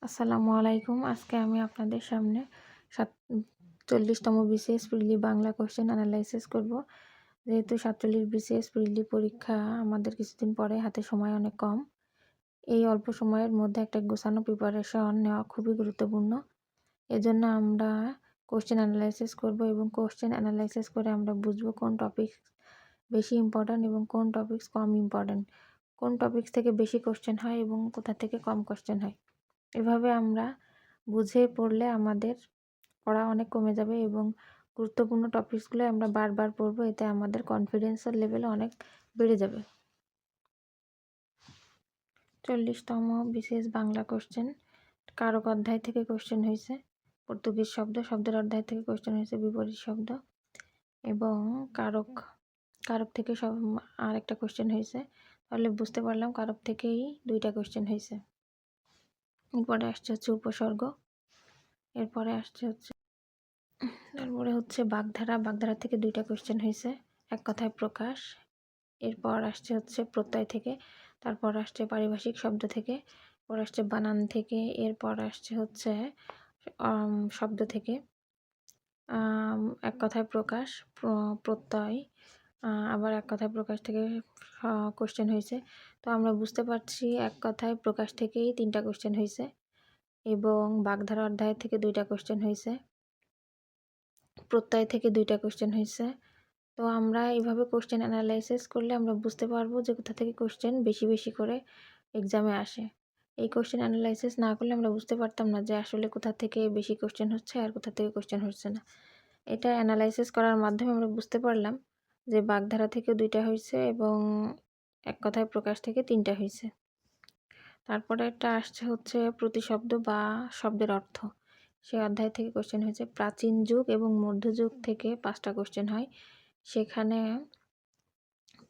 আসসালামু আলাইকুম। আজকে আমি আপনাদের সামনে ৪৭তম বিসিএস প্রিলি বাংলা কোয়েশ্চেন অ্যানালাইসিস করব। যেহেতু ৪৭ বিসিএস প্রিলি পরীক্ষা আমাদের কিছুদিন পরে, হাতে সময় অনেক কম। এই অল্প সময়ের মধ্যে একটা গোছানো প্রিপারেশন নেওয়া খুবই গুরুত্বপূর্ণ। এজন্য আমরা কোয়েশ্চেন অ্যানালাইসিস করব এবং কোয়েশ্চেন অ্যানালাইসিস করে আমরা বুঝব কোন টপিক বেশি ইম্পর্ট্যান্ট এবং কোন টপিকস কম ইম্পর্ট্যান্ট। কোন টপিকস থেকে বেশি কোয়েশ্চেন হয় এবং কোথা থেকে কম কোয়েশ্চেন হয়। এভাবে আমরা বুঝে পড়লে আমাদের পড়া অনেক কমে যাবে এবং গুরুত্বপূর্ণ টপিকসগুলো আমরা বারবার পড়বো। এতে আমাদের কনফিডেন্সের লেভেল অনেক বেড়ে যাবে। ৪০তম বিসিএস বাংলা কোশ্চেন। কারক অধ্যায় থেকে কোশ্চেন হয়েছে। পর্তুগিজ শব্দের অধ্যায় থেকে কোশ্চেন হয়েছে, বিপরীত শব্দ এবং কারক কারক থেকে আরেকটা কোশ্চেন হয়েছে। তাহলে বুঝতে পারলাম কারক থেকেই দুইটা কোশ্চেন হয়েছে। এরপরে আসছে হচ্ছে উপসর্গ, এরপরে আসছে হচ্ছে তারপরে হচ্ছে বাগধারা থেকে দুইটা কোশ্চেন হয়েছে, এক কথায় প্রকাশ। এরপর আসছে হচ্ছে প্রত্যয় থেকে, তারপর আসছে পারিভাষিক শব্দ থেকে, পর আসছে বানান থেকে, এরপর আসছে হচ্ছে শব্দ থেকে। এক কথায় প্রকাশ, প্রত্যয়, আবার এক কথায় প্রকাশ থেকে কোশ্চেন হয়েছে। তো আমরা বুঝতে পারছি এক কথায় প্রকাশ থেকেই তিনটা কোশ্চেন হয়েছে এবং বাগধারা অধ্যায় থেকে দুইটা কোশ্চেন হয়েছে, প্রত্যয় থেকে দুইটা কোশ্চেন হয়েছে। তো আমরা এইভাবে কোশ্চেন অ্যানালাইসিস করলে আমরা বুঝতে পারবো যে কোথা থেকে কোশ্চেন বেশি বেশি করে এক্সামে আসে। এই কোশ্চেন অ্যানালাইসিস না করলে আমরা বুঝতে পারতাম না যে আসলে কোথা থেকে বেশি কোশ্চেন হচ্ছে আর কোথা থেকে কোশ্চেন হচ্ছে না। এটা অ্যানালাইসিস করার মাধ্যমে আমরা বুঝতে পারলাম যে বাগধারা থেকে দুইটা হয়েছে এবং এক কথায় প্রকাশ থেকে তিনটা হয়েছে। তারপরে একটা আসছে হচ্ছে প্রতিশব্দ বা শব্দের অর্থ। সেই অধ্যায় থেকে কোশ্চেন হয়েছে। প্রাচীন যুগ এবং মধ্যযুগ থেকে 5টা কোশ্চেন হয়। সেখানে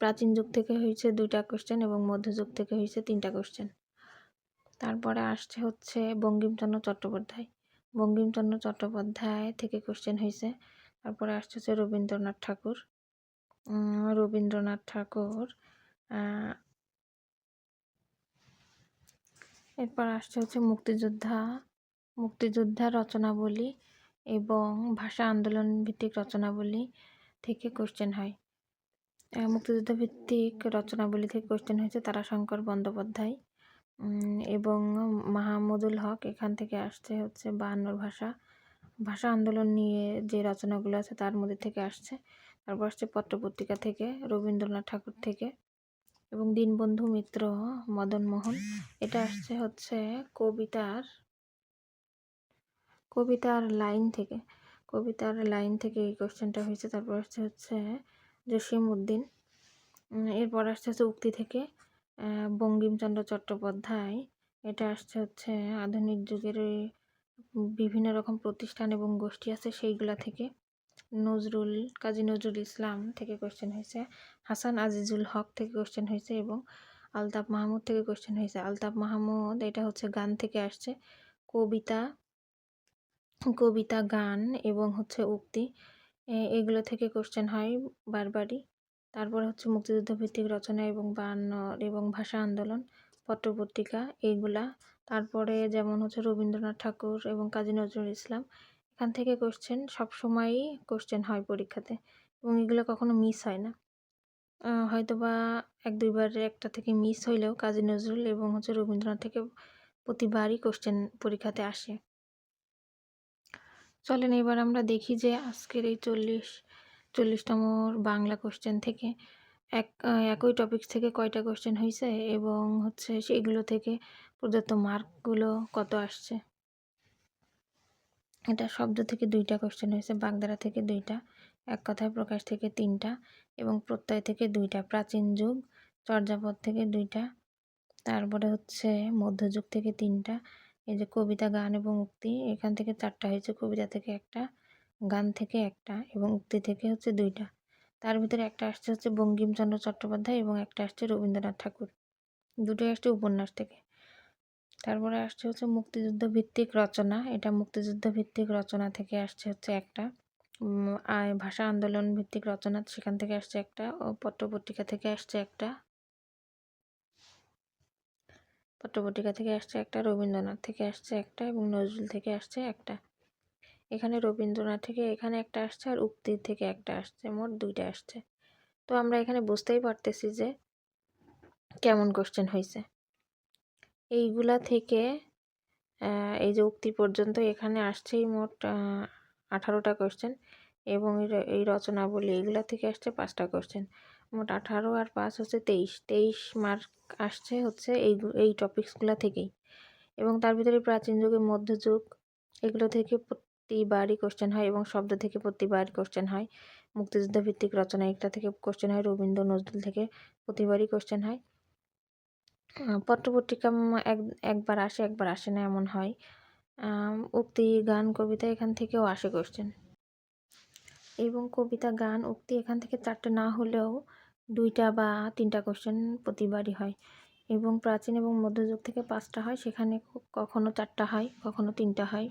প্রাচীন যুগ থেকে হয়েছে দুইটা কোশ্চেন এবং মধ্যযুগ থেকে হয়েছে তিনটা কোশ্চেন। তারপরে আসছে হচ্ছে বঙ্কিমচন্দ্র চট্টোপাধ্যায়। বঙ্কিমচন্দ্র চট্টোপাধ্যায় থেকে কোশ্চেন হয়েছে। তারপরে আসছে হচ্ছে রবীন্দ্রনাথ ঠাকুর। রবীন্দ্রনাথ ঠাকুর এরপর আসছে হচ্ছে মুক্তিযোদ্ধার রচনাবলী এবং ভাষা আন্দোলন ভিত্তিক রচনাবলী থেকে কোশ্চেন হয়। মুক্তিযুদ্ধ ভিত্তিক রচনাবলী থেকে কোশ্চেন হয়েছে তারাশঙ্কর বন্দ্যোপাধ্যায় এবং মাহমুদুল হক। এখান থেকে আসছে হচ্ছে 52 ভাষা আন্দোলন নিয়ে যে রচনাগুলো আছে তার মধ্যে থেকে আসছে। তারপর আসছে পত্রপত্রিকা থেকে, রবীন্দ্রনাথ ঠাকুর থেকে এবং দীনবন্ধু মিত্র, মদন মোহন। এটা আসছে হচ্ছে কবিতার লাইন থেকে এই কোশ্চেনটা হয়েছে। তারপর আসছে হচ্ছে জসিমউদ্দিন। এরপর আসছে হচ্ছে উক্তি থেকে, বঙ্কিমচন্দ্র চট্টোপাধ্যায়। এটা আসছে হচ্ছে আধুনিক যুগের বিভিন্ন রকম প্রতিষ্ঠান এবং গোষ্ঠী আছে সেইগুলা থেকে। কাজী নজরুল ইসলাম থেকে কোশ্চেন হয়েছে। হাসান আজিজুল হক থেকে কোশ্চেন হয়েছে এবং আলতাফ মাহমুদ থেকে কোশ্চেন হয়েছে। আলতাফ মাহমুদ এটা হচ্ছে গান থেকে আসছে, কবিতা গান এবং হচ্ছে উক্তি, এগুলো থেকে কোশ্চেন হয় বারবারই। তারপরে হচ্ছে মুক্তিযুদ্ধ ভিত্তিক রচনা এবং 52 এবং ভাষা আন্দোলন, পত্রপত্রিকা এইগুলা। তারপরে যেমন হচ্ছে রবীন্দ্রনাথ ঠাকুর এবং কাজী নজরুল ইসলাম, এখান থেকে কোশ্চেন সবসময়ই কোশ্চেন হয় পরীক্ষাতে এবং এগুলো কখনো মিস হয় না। হয়তোবা এক দুইবার একটা থেকে মিস হইলেও কাজী নজরুল এবং হচ্ছে রবীন্দ্রনাথ থেকে প্রতিবারই কোশ্চেন পরীক্ষাতে আসে। চলেন এবার আমরা দেখি যে আজকের এই ৪০তম বাংলা কোশ্চেন থেকে একই টপিক থেকে কয়টা কোশ্চেন হয়েছে এবং হচ্ছে সেগুলো থেকে প্রদত্ত মার্কগুলো কত আসছে। এটা শব্দ থেকে দুইটা কোশ্চেন হয়েছে, বাগধারা থেকে দুইটা, এক কথায় প্রকাশ থেকে তিনটা এবং প্রত্যয় থেকে দুইটা, প্রাচীন যুগ চর্যাপদ থেকে দুইটা, তারপরে হচ্ছে মধ্যযুগ থেকে তিনটা, এই যে কবিতা গান এবং উক্তি এখান থেকে 4টা হয়েছে, কবিতা থেকে একটা, গান থেকে একটা এবং উক্তি থেকে হচ্ছে দুইটা। তার ভিতরে একটা আসছে হচ্ছে বঙ্কিমচন্দ্র চট্টোপাধ্যায় এবং একটা আসছে রবীন্দ্রনাথ ঠাকুর, দুটোই আসছে উপন্যাস থেকে। তারপরে আসছে হচ্ছে মুক্তিযুদ্ধ ভিত্তিক রচনা, এটা মুক্তিযুদ্ধ ভিত্তিক রচনা থেকে আসছে হচ্ছে একটা, ভাষা আন্দোলন ভিত্তিক রচনা সেখান থেকে আসছে একটা, ও পত্রপত্রিকা থেকে আসছে একটা। পত্রপত্রিকা থেকে আসছে একটা, রবীন্দ্রনাথ থেকে আসছে একটা এবং নজরুল থেকে আসছে একটা। এখানে রবীন্দ্রনাথ থেকে এখানে একটা আসছে আর উক্তি থেকে একটা আসছে, মোট 2টা আসছে। তো আমরা এখানে বুঝতেই পারতেছি যে কেমন কোশ্চেন হয়েছে। এইগুলা থেকে এই যে উক্তি পর্যন্ত এখানে আসছেই মোট 18টা কোশ্চেন এবং এই রচনাবলী এগুলা থেকে আসছে 5টা কোশ্চেন। মোট 18 আর 5 হচ্ছে 23 মার্ক আসছে হচ্ছে এই টপিকসগুলো থেকেই। এবং তার ভিতরে প্রাচীন যুগে, মধ্যযুগ এগুলো থেকে প্রতিবারই কোশ্চেন হয় এবং শব্দ থেকে প্রতিবার কোশ্চেন হয়। মুক্তিযুদ্ধ ভিত্তিক রচনা এটা থেকে কোশ্চেন হয়, রবীন্দ্র নজরুল থেকে প্রতিবারই কোশ্চেন হয়। পত্রপত্রিকা একবার আসে একবার আসে না এমন হয়। উক্তি, গান, কবিতা এখান থেকেও আসে কোশ্চেন। এবং কবিতা, গান, উক্তি এখান থেকে 4টে না হলেও 2টা বা 3টা কোশ্চেন প্রতিবারই হয়। এবং প্রাচীন এবং মধ্যযুগ থেকে 5টা হয়, সেখানে কখনো 4টা হয়, কখনো 3টা হয়,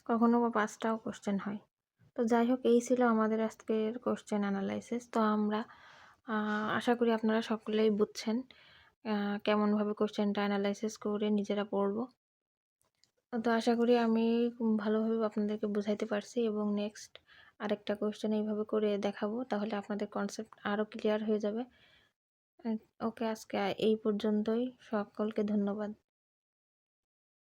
কখনো বা 5টাও কোশ্চেন হয়। তো যাই হোক, এই ছিল আমাদের আজকের কোশ্চেন অ্যানালাইসিস। তো আমরা আশা করি আপনারা সকলেই বুঝছেন কেমনভাবে কোশ্চেনটা অ্যানালাইসিস করে নিজেরা পড়ব। তো আশা করি আমি ভালোভাবে আপনাদেরকে বোঝাইতে পারছি এবং নেক্সট আরেকটা কোশ্চেন এইভাবে করে দেখাবো, তাহলে আপনাদের কনসেপ্ট আরও ক্লিয়ার হয়ে যাবে। ওকে, আজকে এই পর্যন্তই। সকলকে ধন্যবাদ।